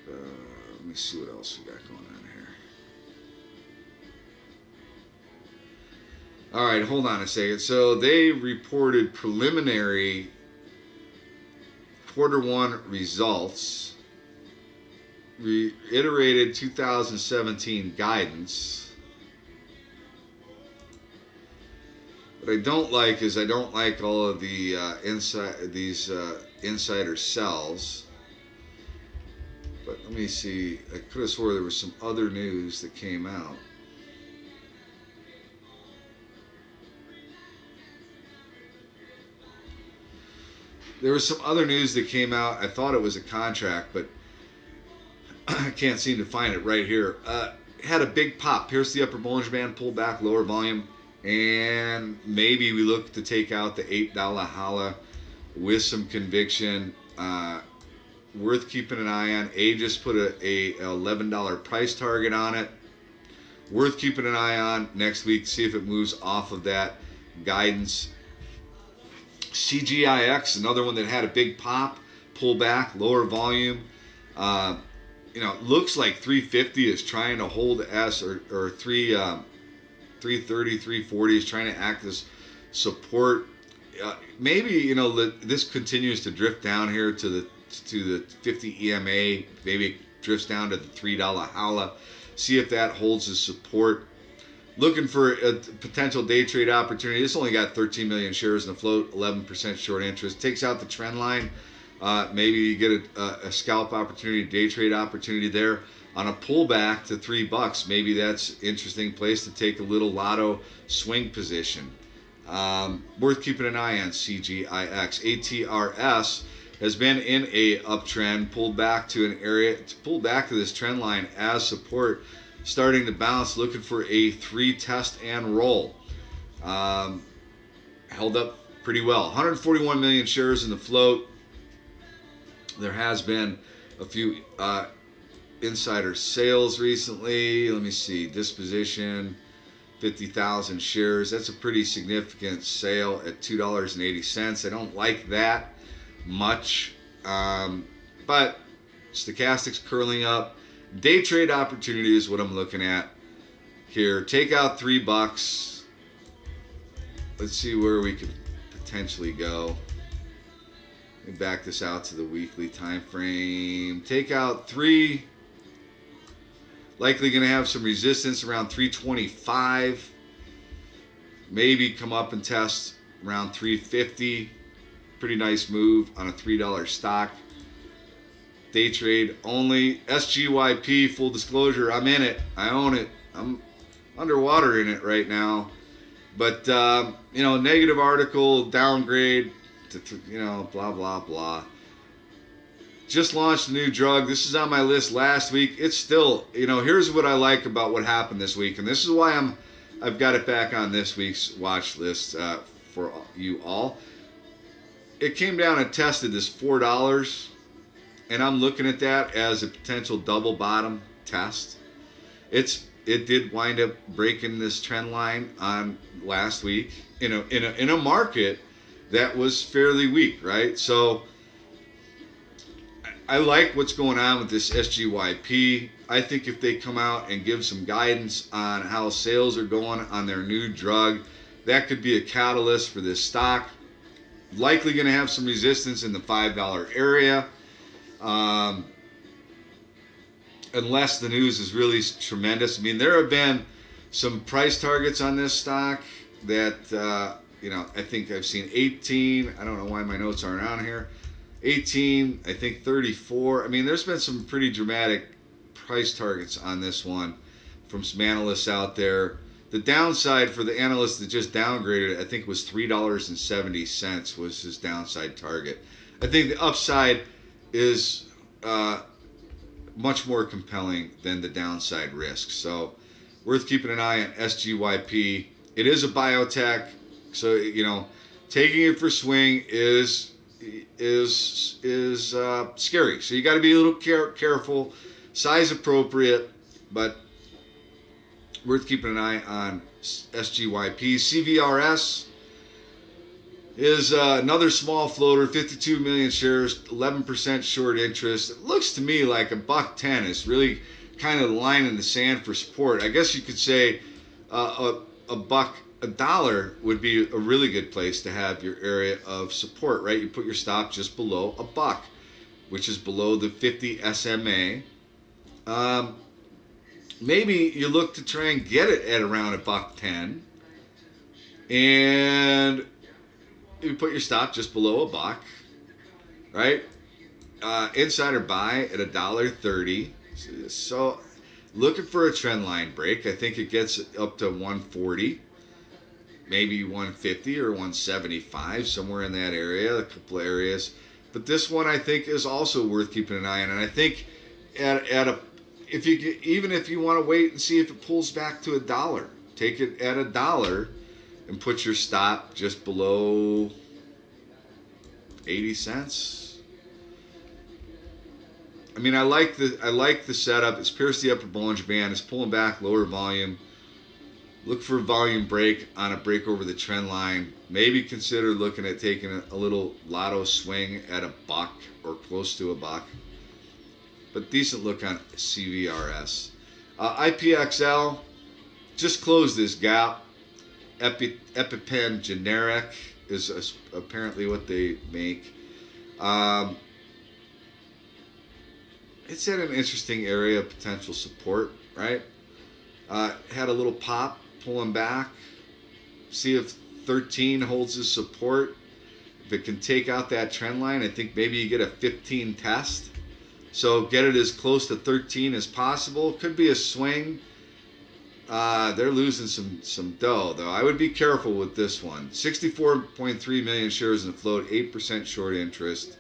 Let me see what else we got going on here. All right, hold on a second. So they reported preliminary Q1 results, reiterated 2017 guidance. What I don't like is I don't like all of the insider sells. But let me see. I could have swore there was some other news that came out. There was some other news that came out. I thought it was a contract, but I can't seem to find it right here. Had a big pop, pierced the upper Bollinger Band, pulled back, lower volume, and maybe we look to take out the $8 holla with some conviction. Worth keeping an eye on. Aegis put a $11 price target on it. Worth keeping an eye on next week. See if it moves off of that guidance. CGIX, another one that had a big pop, pull back, lower volume. Looks like 350 is trying to hold S, or 330, 340 is trying to act as support. Maybe this continues to drift down here to the 50 EMA. Maybe it drifts down to the $3 holla. See if that holds as support. Looking for a potential day trade opportunity. This only got 13 million shares in the float, 11% short interest. Takes out the trend line. Maybe you get a scalp opportunity, day trade opportunity there on a pullback to $3. Maybe that's an interesting place to take a little lotto swing position. Worth keeping an eye on. CGIX. ATRS has been in a uptrend, pulled back to an area, pulled back to this trend line as support, starting to bounce, looking for a 3 test and roll. Held up pretty well. 141 million shares in the float. There has been a few insider sales recently. Let me see, disposition, 50,000 shares. That's a pretty significant sale at $2.80. I don't like that much, but stochastics curling up. Day trade opportunity is what I'm looking at here. Take out $3. Let's see where we could potentially go. Let me back this out to the weekly time frame. Take out 3. Likely going to have some resistance around 325. Maybe come up and test around 350. Pretty nice move on a $3 stock. Day trade only. SGYP, full disclosure, I'm in it. I own it. I'm underwater in it right now. But, negative article, downgrade, blah, blah, blah. Just launched a new drug. This is on my list last week. It's still, here's what I like about what happened this week. And this is why I've got it back on this week's watch list for you all. It came down and tested this $4. And I'm looking at that as a potential double bottom test. It did wind up breaking this trend line on last week in a market that was fairly weak, right? So I like what's going on with this SGYP. I think if they come out and give some guidance on how sales are going on their new drug, that could be a catalyst for this stock. Likely going to have some resistance in the $5 area. unless the news is really tremendous. I mean, there have been some price targets on this stock that I think I've seen 18. I don't know why my notes aren't on here. 18, I think 34. I mean, there's been some pretty dramatic price targets on this one from some analysts out there. The downside for the analyst that just downgraded it, I think, was $3.70 was his downside target. I think the upside is much more compelling than the downside risk. So worth keeping an eye on SGYP. It is a biotech, so taking it for swing is scary. So you got to be a little careful, size appropriate, but worth keeping an eye on SGYP. CVRS is another small floater, 52 million shares, 11% short interest. It looks to me like $1.10 is really kind of the line in the sand for support. I guess you could say $1 would be a really good place to have your area of support, right? You put your stop just below $1, which is below the 50 SMA. Maybe you look to try and get it at around $1.10, and you put your stop just below $1, right? Insider buy at $1.30. So looking for a trend line break. I think it gets up to 140, maybe 150 or 175, somewhere in that area, a couple of areas. But this one I think is also worth keeping an eye on. And I think if you want to wait and see if it pulls back to $1, take it at $1 and put your stop just below 80 cents. I mean, I like the setup. It's pierced the upper Bollinger Band. It's pulling back, lower volume. Look for a volume break on a break over the trend line. Maybe consider looking at taking a little lotto swing at $1 or close to $1. But decent look on CVRS. IPXL just closed this gap. EpiPen generic is apparently what they make. It's at an interesting area of potential support, right? Had a little pop pulling back. See if 13 holds its support. If it can take out that trend line, I think maybe you get a 15 test. So get it as close to 13 as possible. Could be a swing. They're losing some dough, though. I would be careful with this one. 64.3 million shares in the float, 8% short interest.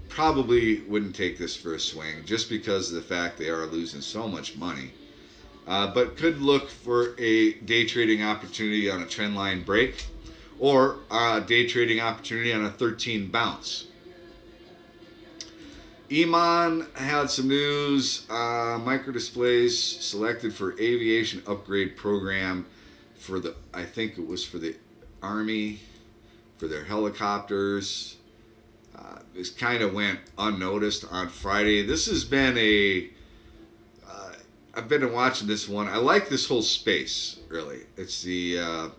Probably wouldn't take this for a swing just because of the fact they are losing so much money. But could look for a day trading opportunity on a trend line break or a day trading opportunity on a 13 bounce. Eman had some news. Microdisplays selected for aviation upgrade program for I think it was for the Army, for their helicopters. This kind of went unnoticed on Friday. This has been I've been watching this one. I like this whole space, really. It's the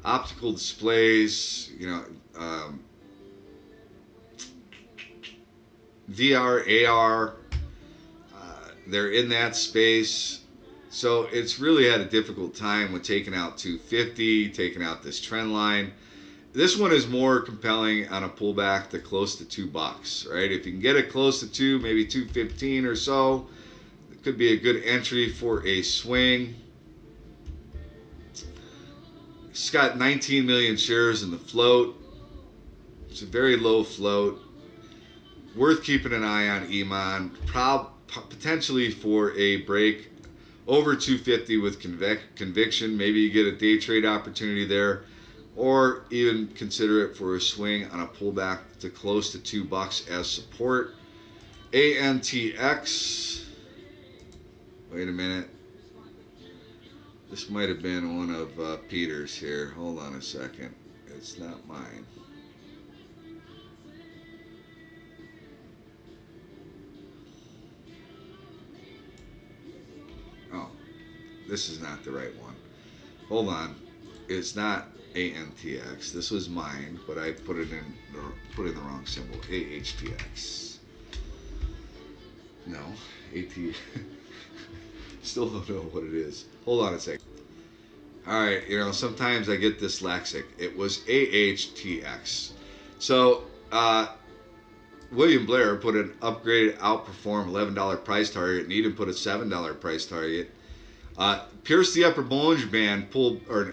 optical displays, VR, AR, they're in that space. So it's really had a difficult time with taking out 250, taking out this trend line. This one is more compelling on a pullback to close to $2, right? If you can get it close to 2, maybe 215 or so, it could be a good entry for a swing. It's got 19 million shares in the float. It's a very low float. Worth keeping an eye on Eman, potentially for a break over 250 with conviction. Maybe you get a day trade opportunity there, or even consider it for a swing on a pullback to close to $2 as support. ANTX. Wait a minute. This might have been one of Peter's here. Hold on a second. It's not mine. Oh, this is not the right one. Hold on. It's not ANTX. This was mine, but I put in the wrong symbol. AHTX. AT. Still don't know what it is. Hold on a second. All right, sometimes I get dyslexic. It was AHTX. So, William Blair put an upgraded outperform $11 price target, and Eden put a $7 price target. Pierced the upper Bollinger Band,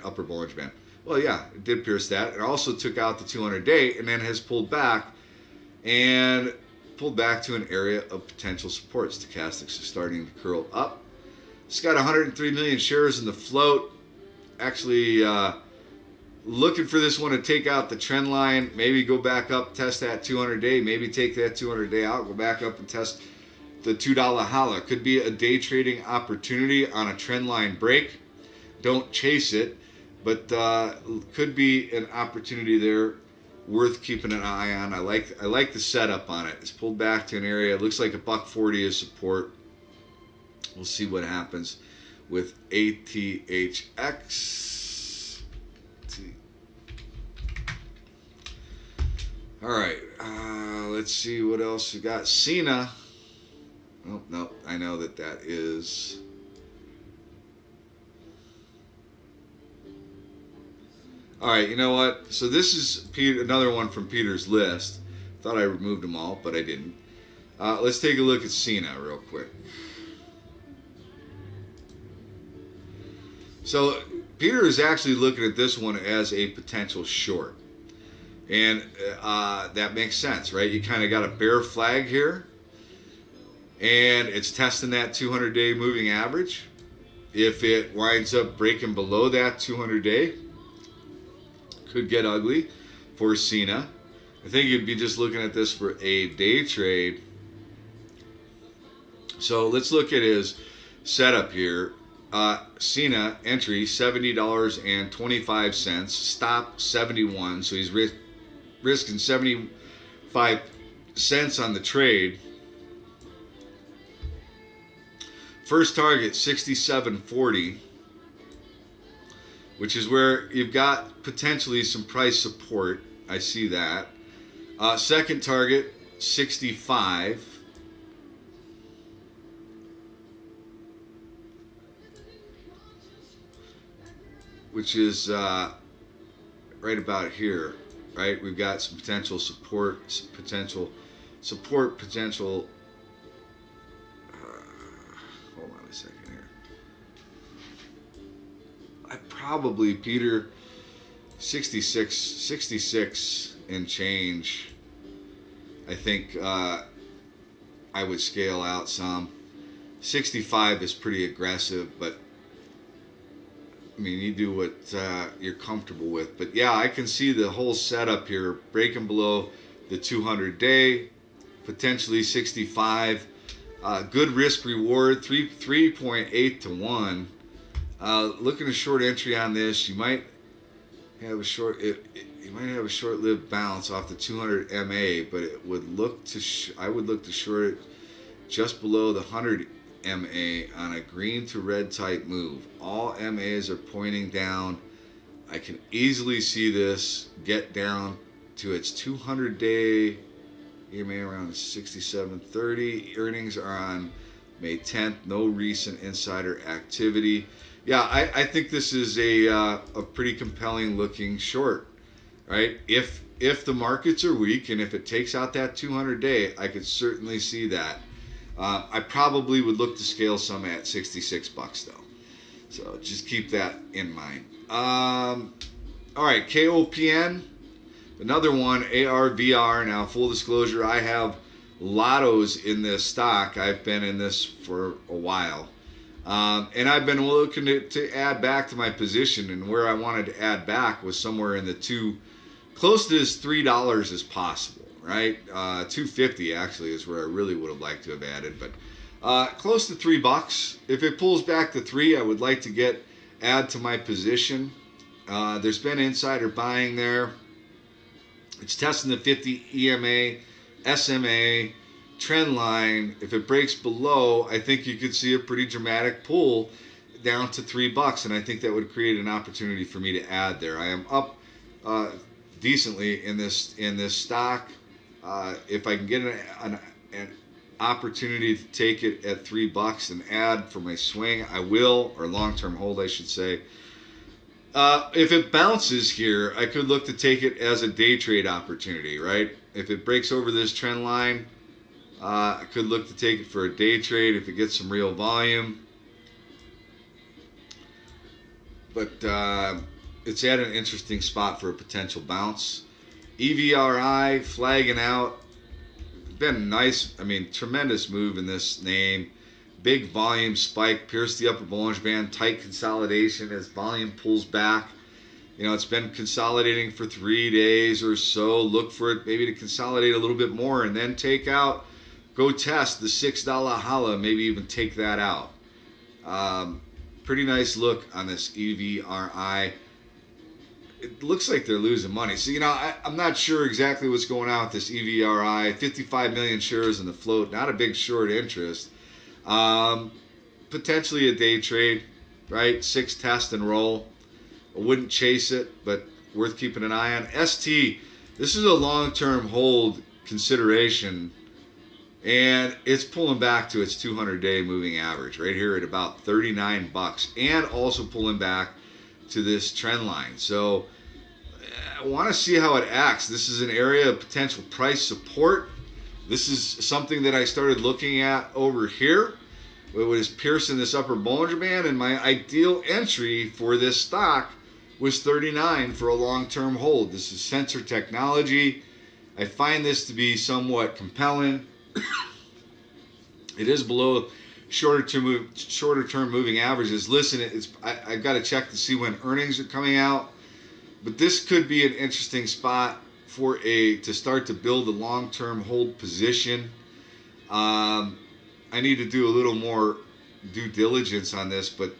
upper Bollinger Band. Well, yeah, it did pierce that. It also took out the 200-day and then has pulled back to an area of potential support. Stochastics are starting to curl up. It's got 103 million shares in the float. Actually, looking for this one to take out the trend line, maybe go back up, test that 200-day, maybe take that 200-day out, go back up and test the $2 holla. Could be a day trading opportunity on a trend line break. Don't chase it, but could be an opportunity there worth keeping an eye on. I like the setup on it. It's pulled back to an area. It looks like $1.40 is support. We'll see what happens with ATHX. All right, let's see what else we got. Cena. Oh, no, I know that is. All right, you know what? So this is another one from Peter's list. Thought I removed them all, but I didn't. Let's take a look at Cena real quick. So Peter is actually looking at this one as a potential short. And that makes sense, right? You kind of got a bear flag here. And it's testing that 200-day moving average. If it winds up breaking below that 200-day, could get ugly for Cena. I think you'd be just looking at this for a day trade. So let's look at his setup here. Cena entry $70.25, stop 71, so he's risking 75 cents on the trade. First target 67.40, which is where you've got potentially some price support. I see that. Second target 65. Which is right about here, right? We've got some potential support, hold on a second here. Peter, 66 and change. I think I would scale out some. 65 is pretty aggressive, but I mean, you do what you're comfortable with. But yeah, I can see the whole setup here breaking below the 200-day, potentially 65. Good risk reward, 3.8 to 1. Looking at short entry on this, you might have a short-lived bounce off the 200 MA, but it would look to I would look to short it just below the 100 MA on a green to red type move. All MAs are pointing down. I can easily see this get down to its 200-day EMA around 67.30. Earnings are on May 10th. No recent insider activity. Yeah, I think this is a pretty compelling looking short, right? If the markets are weak and if it takes out that 200-day, I could certainly see that. I probably would look to scale some at $66 though. So just keep that in mind. All right, KOPN, another one, ARVR. Now, full disclosure, I have lottos in this stock. I've been in this for a while. And I've been looking to add back to my position, and where I wanted to add back was somewhere in the close to as $3 as possible. Right, $2.50 actually is where I really would have liked to have added, but close to $3. If it pulls back to 3, I would like to add to my position. There's been insider buying there. It's testing the 50 EMA, SMA, trend line. If it breaks below, I think you could see a pretty dramatic pull down to $3, and I think that would create an opportunity for me to add there. I am up decently in this stock. If I can get an opportunity to take it at $3 and add for my swing, I will, or long-term hold, I should say. If it bounces here, I could look to take it as a day trade opportunity, right? If it breaks over this trend line, I could look to take it for a day trade if it gets some real volume. But it's at an interesting spot for a potential bounce. EVRI flagging out. Been nice, I mean, tremendous move in this name. Big volume spike, pierced the upper Bollinger Band, tight consolidation as volume pulls back. You know, it's been consolidating for 3 days or so. Look for it maybe to consolidate a little bit more and then take out, go test the $6 holla, maybe even take that out. Pretty nice look on this EVRI. It looks like they're losing money. So, you know, I'm not sure exactly what's going on with this EVRI. 55 million shares in the float, not a big short interest. Potentially a day trade, right? 6 test and roll. I wouldn't chase it, but worth keeping an eye on. ST, this is a long-term hold consideration, and it's pulling back to its 200-day moving average right here at about $39, and also pulling back to this trend line. So I want to see how it acts. This is an area of potential price support. This is something that I started looking at over here. It was piercing this upper Bollinger Band, and my ideal entry for this stock was 39 for a long-term hold. This is sensor technology. I find this to be somewhat compelling. It is below shorter term moving averages. Listen, I've got to check to see when earnings are coming out, but this could be an interesting spot for to start to build a long-term hold position. I need to do a little more due diligence on this, but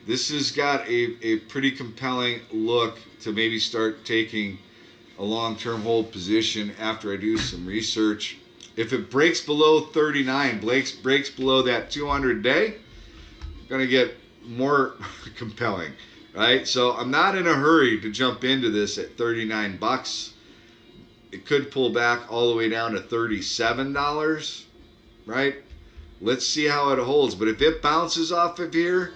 this has got a pretty compelling look to maybe start taking a long-term hold position after I do some research. If it breaks below 39, breaks below that 200-day, going to get more compelling, right? So I'm not in a hurry to jump into this at $39. It could pull back all the way down to $37, right? Let's see how it holds. But if it bounces off of here,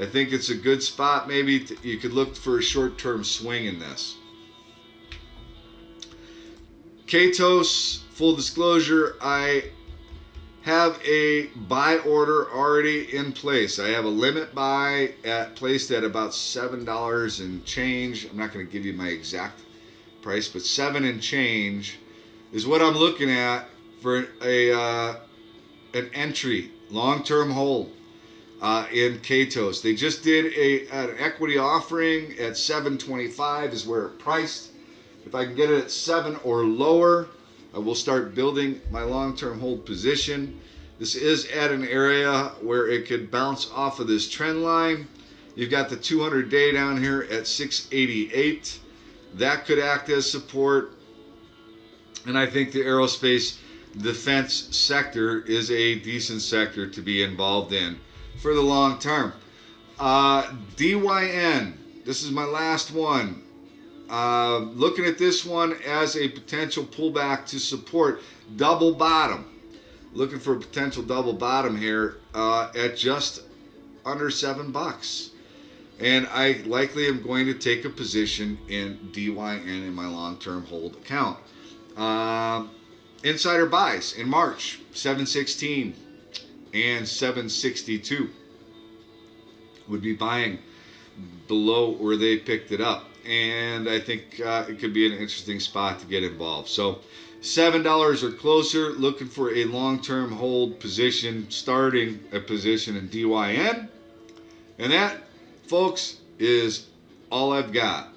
I think it's a good spot. Maybe you could look for a short-term swing in this. Katos, full disclosure, I have a buy order already in place. I have a limit buy placed at about $7 and change. I'm not going to give you my exact price, but 7 and change is what I'm looking at for an entry, long-term hold in Katos. They just did an equity offering at $7.25 is where it priced. If I can get it at 7 or lower, I will start building my long-term hold position. This is at an area where it could bounce off of this trend line. You've got the 200-day down here at 688. That could act as support. And I think the aerospace defense sector is a decent sector to be involved in for the long term. DYN, this is my last one. Looking at this one as a potential pullback to support double bottom. Looking for a potential double bottom here at just under $7. And I likely am going to take a position in DYN in my long-term hold account. Insider buys in March, 716 and 762. Would be buying below where they picked it up. And I think it could be an interesting spot to get involved. So $7 or closer, looking for a long-term hold position, starting a position in DYN. And that, folks, is all I've got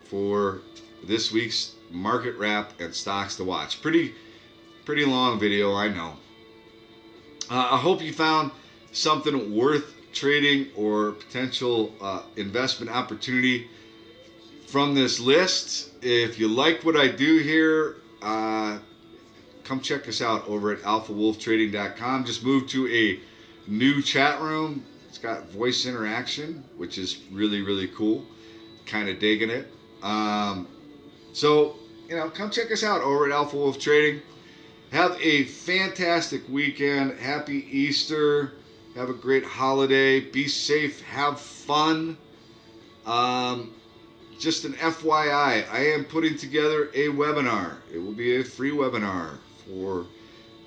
for this week's market wrap and stocks to watch. Pretty long video, I know. I hope you found something worth trading or potential investment opportunity from this list. If you like what I do here, come check us out over at alphawolftrading.com. Just moved to a new chat room. It's got voice interaction, which is really cool. Kind of digging it. So, you know, come check us out over at Alpha Wolf Trading. Have a fantastic weekend. Happy Easter. Have a great holiday. Be safe. Have fun. Um, just an FYI, I am putting together a webinar. It will be a free webinar for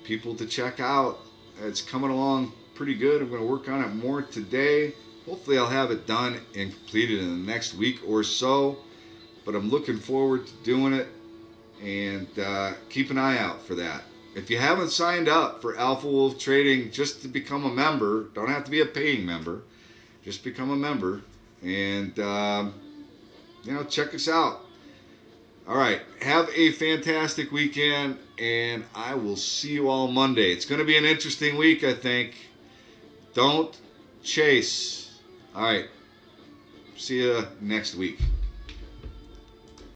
people to check out. It's coming along pretty good. I'm going to work on it more today. Hopefully, I'll have it done and completed in the next week or so. But I'm looking forward to doing it, and keep an eye out for that. If you haven't signed up for Alpha Wolf Trading just to become a member, don't have to be a paying member, just become a member, and check us out. All right, have a fantastic weekend, and I will see you all Monday. It's going to be an interesting week, I think. Don't chase. All right, see you next week.